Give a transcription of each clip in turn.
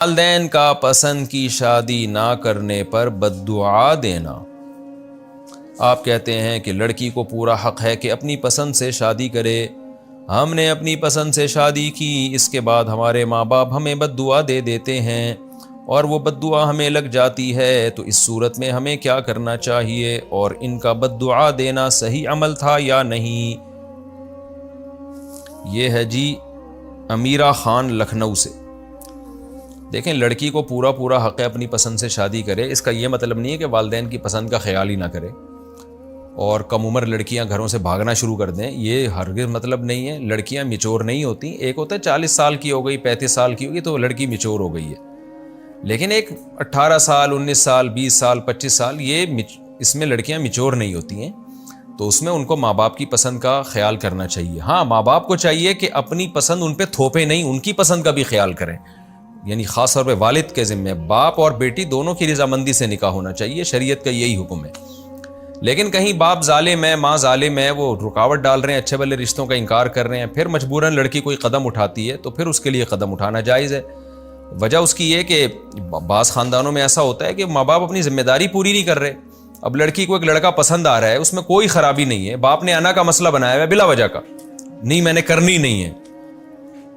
والدین کا پسند کی شادی نہ کرنے پر بد دعا دینا۔ آپ کہتے ہیں کہ لڑکی کو پورا حق ہے کہ اپنی پسند سے شادی کرے، ہم نے اپنی پسند سے شادی کی، اس کے بعد ہمارے ماں باپ ہمیں بد دعا دے دیتے ہیں اور وہ بد دعا ہمیں لگ جاتی ہے، تو اس صورت میں ہمیں کیا کرنا چاہیے اور ان کا بد دعا دینا صحیح عمل تھا یا نہیں؟ یہ ہے جی امیرہ خان لکھنؤ سے۔ دیکھیں، لڑکی کو پورا حق ہے اپنی پسند سے شادی کرے، اس کا یہ مطلب نہیں ہے کہ والدین کی پسند کا خیال ہی نہ کرے اور کم عمر لڑکیاں گھروں سے بھاگنا شروع کر دیں، یہ ہرگز مطلب نہیں ہے۔ لڑکیاں میچور نہیں ہوتی، ایک ہوتا ہے 40 سال کی ہو گئی، 35 سال کی ہوگی تو لڑکی میچور ہو گئی ہے، لیکن ایک 18 سال 19 سال 20 سال 25 سال اس میں لڑکیاں میچور نہیں ہوتی ہیں، تو اس میں ان کو ماں باپ کی پسند کا خیال کرنا چاہیے۔ ہاں، ماں باپ کو چاہیے کہ اپنی پسند ان پہ تھوپے نہیں، ان کی پسند کا بھی خیال کریں، یعنی خاص طور پہ والد کے ذمہ باپ اور بیٹی دونوں کی رضامندی سے نکاح ہونا چاہیے، شریعت کا یہی حکم ہے۔ لیکن کہیں باپ ظالم ہے، ماں ظالم ہے، وہ رکاوٹ ڈال رہے ہیں، اچھے بھلے رشتوں کا انکار کر رہے ہیں، پھر مجبوراً لڑکی کوئی قدم اٹھاتی ہے تو پھر اس کے لیے قدم اٹھانا جائز ہے۔ وجہ اس کی یہ کہ بعض خاندانوں میں ایسا ہوتا ہے کہ ماں باپ اپنی ذمہ داری پوری نہیں کر رہے۔ اب لڑکی کو ایک لڑکا پسند آ رہا ہے، اس میں کوئی خرابی نہیں ہے، باپ نے انا کا مسئلہ بنایا ہے بلا وجہ کا، نہیں میں نے کرنی نہیں ہے،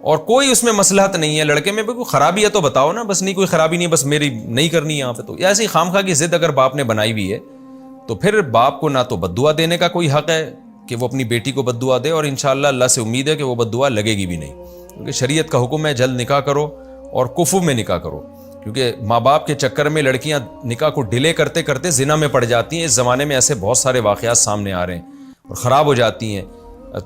اور کوئی اس میں مصلحت نہیں ہے، لڑکے میں بھی کوئی خرابی ہے تو بتاؤ نا، بس نہیں کوئی خرابی نہیں، بس میری نہیں کرنی یہاں پہ، تو ایسی خامخواہ کی ضد اگر باپ نے بنائی ہوئی ہے تو پھر باپ کو نہ تو بد دعا دینے کا کوئی حق ہے کہ وہ اپنی بیٹی کو بد دعا دے، اور انشاءاللہ اللہ سے امید ہے کہ وہ بد دعا لگے گی بھی نہیں، کیونکہ شریعت کا حکم ہے جلد نکاح کرو اور کفو میں نکاح کرو، کیونکہ ماں باپ کے چکر میں لڑکیاں نکاح کو ڈیلے کرتے کرتے زنا میں پڑ جاتی ہیں۔ اس زمانے میں ایسے بہت سارے واقعات سامنے آ رہے ہیں اور خراب ہو جاتی ہیں۔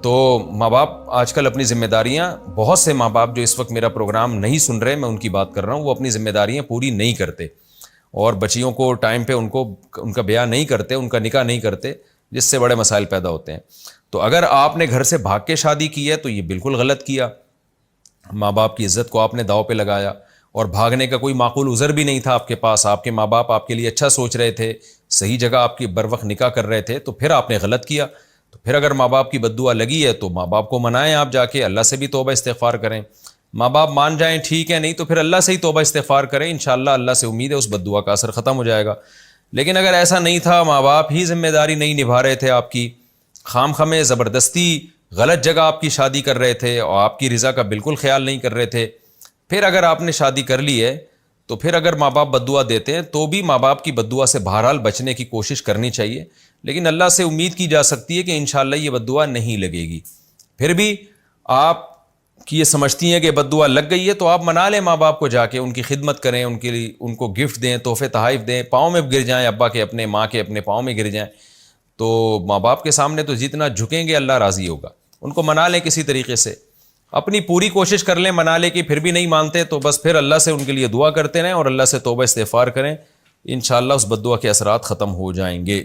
تو ماں باپ آج کل اپنی ذمہ داریاں، بہت سے ماں باپ جو اس وقت میرا پروگرام نہیں سن رہے، میں ان کی بات کر رہا ہوں، وہ اپنی ذمہ داریاں پوری نہیں کرتے اور بچیوں کو ٹائم پہ ان کا بیاہ نہیں کرتے، ان کا نکاح نہیں کرتے، جس سے بڑے مسائل پیدا ہوتے ہیں۔ تو اگر آپ نے گھر سے بھاگ کے شادی کی ہے تو یہ بالکل غلط کیا، ماں باپ کی عزت کو آپ نے داؤ پہ لگایا، اور بھاگنے کا کوئی معقول عذر بھی نہیں تھا آپ کے پاس، آپ کے ماں باپ آپ کے لیے اچھا سوچ رہے تھے، صحیح جگہ آپ کی بروقت نکاح کر رہے تھے، تو پھر آپ نے غلط کیا۔ تو پھر اگر ماں باپ کی بد دعا لگی ہے تو ماں باپ کو منائیں، آپ جا کے اللہ سے بھی توبہ استغفار کریں، ماں باپ مان جائیں ٹھیک ہے، نہیں تو پھر اللہ سے ہی توبہ استغفار کریں، انشاءاللہ اللہ سے امید ہے اس بد دعا کا اثر ختم ہو جائے گا۔ لیکن اگر ایسا نہیں تھا، ماں باپ ہی ذمہ داری نہیں نبھا رہے تھے آپ کی، خام خمے زبردستی غلط جگہ آپ کی شادی کر رہے تھے اور آپ کی رضا کا بالکل خیال نہیں کر رہے تھے، پھر اگر آپ نے شادی کر لی ہے تو پھر اگر ماں باپ بد دعا دیتے ہیں تو بھی ماں باپ کی بد دعا سے بہرحال بچنے کی کوشش کرنی چاہیے، لیکن اللہ سے امید کی جا سکتی ہے کہ انشاءاللہ یہ بد دعا نہیں لگے گی۔ پھر بھی آپ کی یہ سمجھتی ہیں کہ بد دعا لگ گئی ہے تو آپ منا لیں ماں باپ کو، جا کے ان کی خدمت کریں، ان کے لیے ان کو گفٹ دیں، تحفے تحائف دیں، پاؤں میں گر جائیں، ابا کے اپنے، ماں کے اپنے پاؤں میں گر جائیں، تو ماں باپ کے سامنے تو جتنا جھکیں گے اللہ راضی ہوگا۔ ان کو منا لیں کسی طریقے سے، اپنی پوری کوشش کر لیں منا لے، کہ پھر بھی نہیں مانتے تو بس پھر اللہ سے ان کے لیے دعا کرتے رہیں اور اللہ سے توبہ استغفار کریں، انشاءاللہ اس بد دعا کے اثرات ختم ہو جائیں گے۔